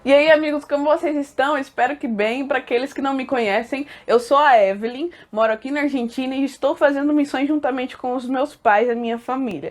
E aí, amigos, como vocês estão? Espero que bem. Para aqueles que não me conhecem, eu sou a Evelyn, moro aqui na Argentina e estou fazendo missões juntamente com os meus pais e a minha família.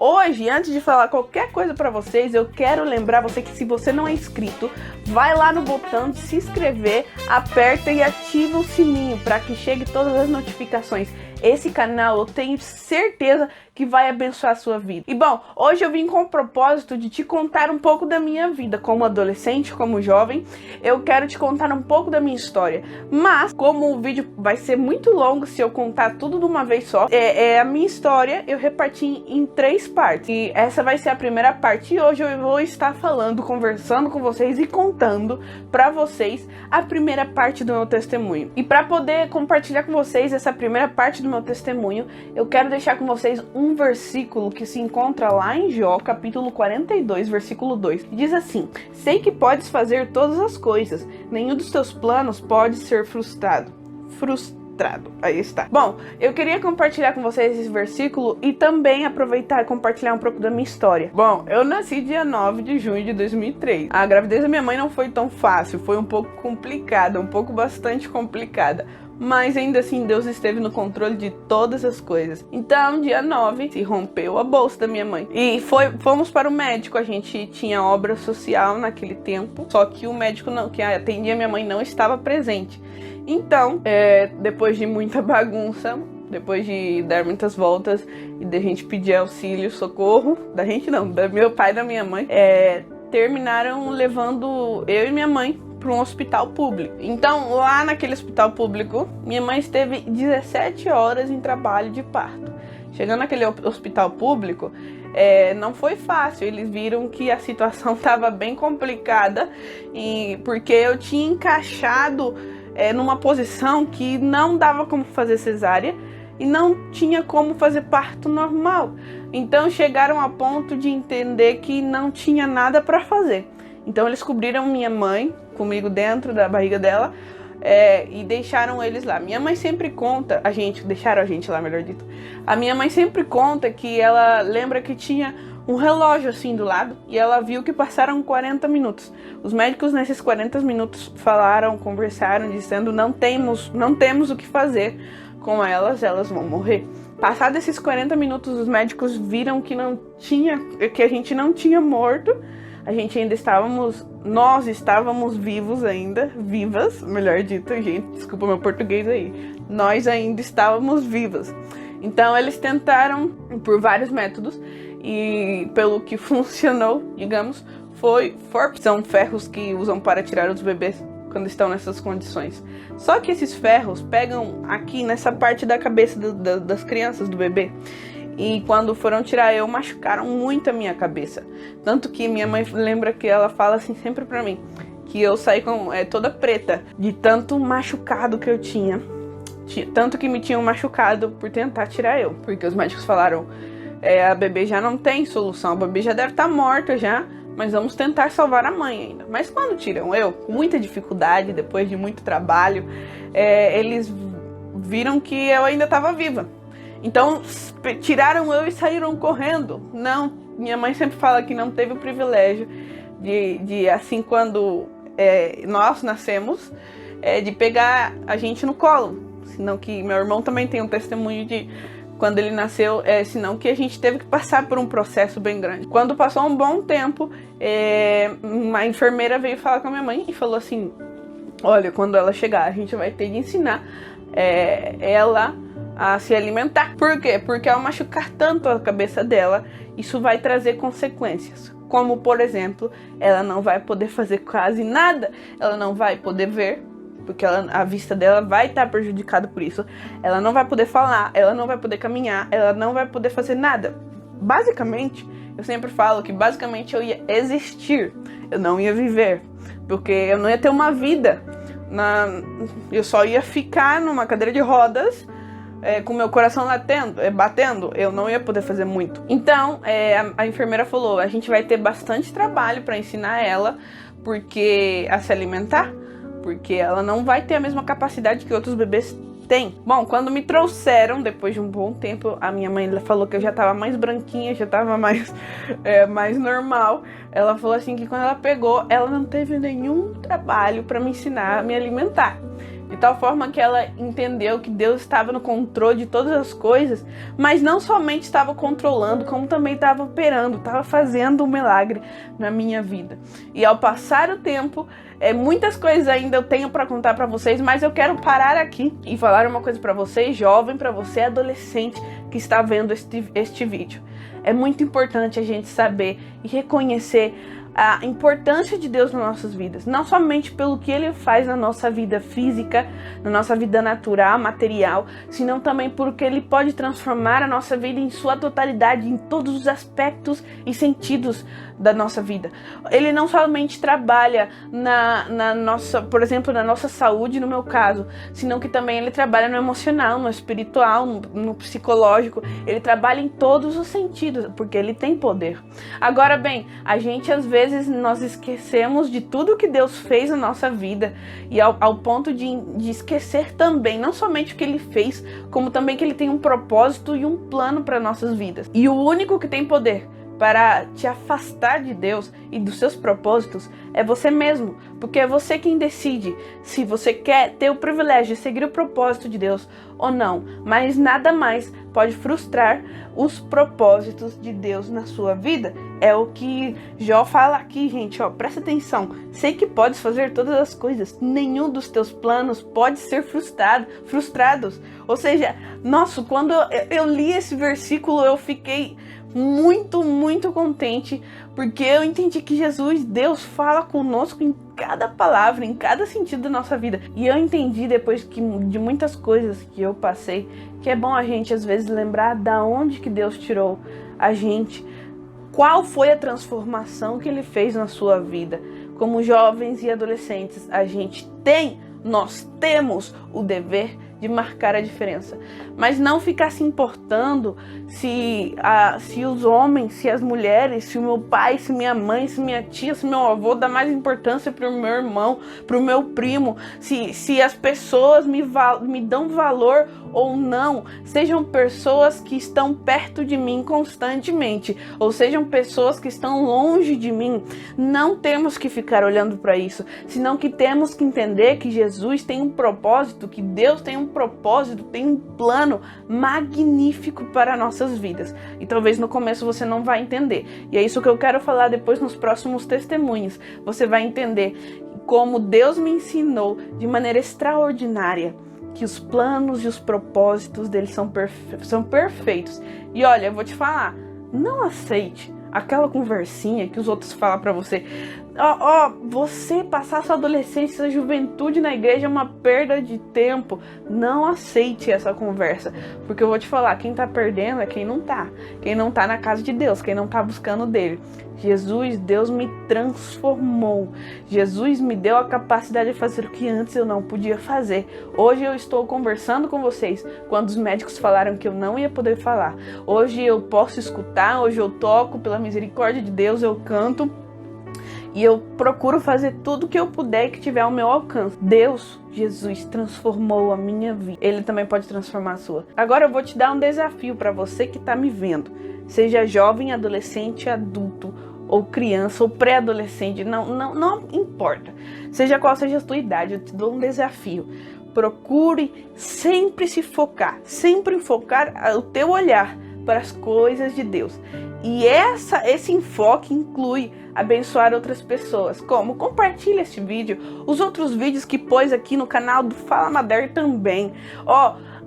Hoje, antes de falar qualquer coisa pra vocês, eu quero lembrar você que se você não é inscrito, vai lá no botão de se inscrever, aperta e ativa o sininho para que chegue todas as notificações. Esse canal eu tenho certeza que vai abençoar a sua vida. E bom, hoje eu vim com o propósito de te contar um pouco da minha vida como adolescente, como jovem. Eu quero te contar um pouco da minha história. Mas, como o vídeo vai ser muito longo se eu contar tudo de uma vez só, a minha história eu reparti em 3 partes. E essa vai ser a primeira parte. E hoje eu vou estar falando, conversando com vocês e contando pra vocês a primeira parte do meu testemunho. E pra poder compartilhar com vocês essa primeira parte do meu testemunho, eu quero deixar com vocês um versículo que se encontra lá em Jó, capítulo 42, versículo 2. Diz assim: sei que podes fazer todas as coisas, nenhum dos teus planos pode ser frustrado. Aí está. Bom, eu queria compartilhar com vocês esse versículo e também aproveitar e compartilhar um pouco da minha história. Bom, eu nasci dia 9 de junho de 2003. A gravidez da minha mãe não foi tão fácil, foi um pouco complicada, bastante complicada. Mas ainda assim Deus esteve no controle de todas as coisas. Então, dia 9, se rompeu a bolsa da minha mãe. E fomos para o médico, a gente tinha obra social naquele tempo. Só que o médico que atendia minha mãe não estava presente. Então, depois de muita bagunça, depois de dar muitas voltas e da gente pedir auxílio, socorro, da gente não, do meu pai e da minha mãe, terminaram levando eu e minha mãe para um hospital público. Então, lá naquele hospital público, minha mãe esteve 17 horas em trabalho de parto. Chegando naquele hospital público, não foi fácil. Eles viram que a situação estava bem complicada, porque eu tinha encaixado numa posição que não dava como fazer cesárea e não tinha como fazer parto normal. Então chegaram a ponto de entender que não tinha nada para fazer. Então eles cobriram minha mãe comigo dentro da barriga dela e deixaram eles lá. Minha mãe sempre conta, deixaram a gente lá, melhor dito. A minha mãe sempre conta que ela lembra que tinha um relógio assim do lado e ela viu que passaram 40 minutos. Os médicos nesses 40 minutos conversaram, dizendo não temos o que fazer com elas vão morrer. Passados esses 40 minutos, os médicos viram que a gente não tinha morto. Nós estávamos vivos ainda, vivas, melhor dito, gente, desculpa meu português aí. Nós ainda estávamos vivas. Então eles tentaram por vários métodos e pelo que funcionou, digamos, são ferros que usam para tirar os bebês quando estão nessas condições. Só que esses ferros pegam aqui nessa parte da cabeça das crianças, do bebê. E quando foram tirar eu, machucaram muito a minha cabeça. Tanto que minha mãe lembra que ela fala assim sempre pra mim, que eu saí toda preta, de tanto machucado que eu tinha. Tanto que me tinham machucado por tentar tirar eu. Porque os médicos falaram, a bebê já não tem solução, a bebê já deve estar morta já, mas vamos tentar salvar a mãe ainda. Mas quando tiram eu, com muita dificuldade, depois de muito trabalho, eles viram que eu ainda estava viva. Então, tiraram eu e saíram correndo. Não, minha mãe sempre fala que não teve o privilégio de assim, quando nós nascemos, de pegar a gente no colo. Senão que meu irmão também tem um testemunho de quando ele nasceu, senão que a gente teve que passar por um processo bem grande. Quando passou um bom tempo, uma enfermeira veio falar com a minha mãe e falou assim: olha, quando ela chegar, a gente vai ter de ensinar ela a se alimentar. Por quê? Porque ao machucar tanto a cabeça dela, isso vai trazer consequências. Como, por exemplo, ela não vai poder fazer quase nada, ela não vai poder ver, porque a vista dela vai estar prejudicada por isso. Ela não vai poder falar, ela não vai poder caminhar, ela não vai poder fazer nada. Basicamente, eu sempre falo que basicamente eu ia existir, eu não ia viver, porque eu não ia ter uma vida. Eu só ia ficar numa cadeira de rodas, com meu coração batendo, eu não ia poder fazer muito. Então, a enfermeira falou, a gente vai ter bastante trabalho para ensinar ela a se alimentar, porque ela não vai ter a mesma capacidade que outros bebês têm. Bom, quando me trouxeram, depois de um bom tempo, a minha mãe falou que eu já tava mais branquinha, já tava mais normal. Ela falou assim que quando ela pegou, ela não teve nenhum trabalho para me ensinar a me alimentar. De tal forma que ela entendeu que Deus estava no controle de todas as coisas, mas não somente estava controlando, como também estava operando, estava fazendo um milagre na minha vida. E ao passar o tempo, muitas coisas ainda eu tenho para contar para vocês, mas eu quero parar aqui e falar uma coisa para vocês, jovem, para você adolescente que está vendo este vídeo. É muito importante a gente saber e reconhecer a importância de Deus nas nossas vidas, não somente pelo que Ele faz na nossa vida física, na nossa vida natural, material, senão também porque Ele pode transformar a nossa vida em sua totalidade, em todos os aspectos e sentidos da nossa vida. Ele não somente trabalha na nossa, por exemplo, na nossa saúde, no meu caso, senão que também Ele trabalha no emocional, no espiritual, no psicológico. Ele trabalha em todos os sentidos, porque Ele tem poder. Agora bem, a gente às vezes nós esquecemos de tudo que Deus fez na nossa vida e ao ponto de esquecer também, não somente o que Ele fez, como também que Ele tem um propósito e um plano para nossas vidas. E o único que tem poder para te afastar de Deus e dos seus propósitos é você mesmo, porque é você quem decide se você quer ter o privilégio de seguir o propósito de Deus ou não, mas nada mais pode frustrar os propósitos de Deus na sua vida. É o que Jó fala aqui, gente, ó, presta atenção. Sei que podes fazer todas as coisas, nenhum dos teus planos pode ser frustrados. Ou seja, nossa, quando eu li esse versículo, eu fiquei muito contente, porque eu entendi que Jesus, Deus, fala conosco em cada palavra, em cada sentido da nossa vida. E eu entendi depois de muitas coisas que eu passei, que é bom a gente às vezes lembrar da onde que Deus tirou a gente, qual foi a transformação que Ele fez na sua vida. Como jovens e adolescentes, nós temos o dever de marcar a diferença, mas não ficar se importando se os homens, se as mulheres, se o meu pai, se minha mãe, se minha tia, se meu avô dá mais importância para o meu irmão, para o meu primo, se as pessoas me dão valor ou não, sejam pessoas que estão perto de mim constantemente, ou sejam pessoas que estão longe de mim. Não temos que ficar olhando para isso, senão que temos que entender que Jesus tem um propósito, que Deus tem um propósito, tem um plano magnífico para nossas vidas. E talvez no começo você não vai entender. E é isso que eu quero falar depois nos próximos testemunhos. Você vai entender como Deus me ensinou de maneira extraordinária que os planos e os propósitos dele são perfeitos. E olha, eu vou te falar, não aceite aquela conversinha que os outros falam pra você. Você passar sua adolescência, sua juventude na igreja é uma perda de tempo. Não aceite essa conversa, porque eu vou te falar, quem tá perdendo é quem não tá na casa de Deus, quem não tá buscando dele. Deus me transformou. Jesus me deu a capacidade de fazer o que antes eu não podia fazer. Hoje eu estou conversando com vocês quando os médicos falaram que eu não ia poder falar. Hoje eu posso escutar, hoje eu toco, pela misericórdia de Deus eu canto. E eu procuro fazer tudo que eu puder e que tiver ao meu alcance. Deus, Jesus, transformou a minha vida. Ele também pode transformar a sua. Agora eu vou te dar um desafio para você que está me vendo. Seja jovem, adolescente, adulto, ou criança, ou pré-adolescente. Não importa. Seja qual seja a tua idade, eu te dou um desafio. Procure sempre sempre focar o teu olhar para as coisas de Deus. E esse enfoque inclui abençoar outras pessoas. Como? Compartilha este vídeo, os outros vídeos que pôs aqui no canal do Fala Mader também.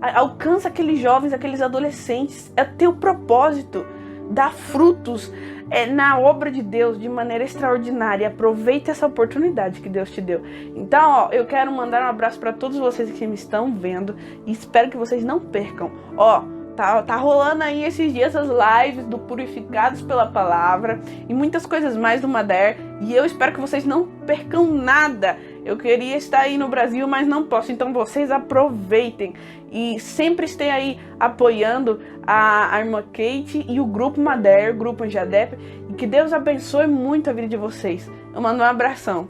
Alcança aqueles jovens, aqueles adolescentes. É teu propósito, dá frutos na obra de Deus de maneira extraordinária. Aproveita essa oportunidade que Deus te deu. Então, eu quero mandar um abraço para todos vocês que me estão vendo e espero que vocês não percam. Tá rolando aí esses dias as lives do Purificados pela Palavra e muitas coisas mais do Mader. E eu espero que vocês não percam nada. Eu queria estar aí no Brasil, mas não posso. Então vocês aproveitem e sempre estejam aí apoiando a irmã Kate e o Grupo Mader, Grupo Anjadep. E que Deus abençoe muito a vida de vocês. Eu mando um abração.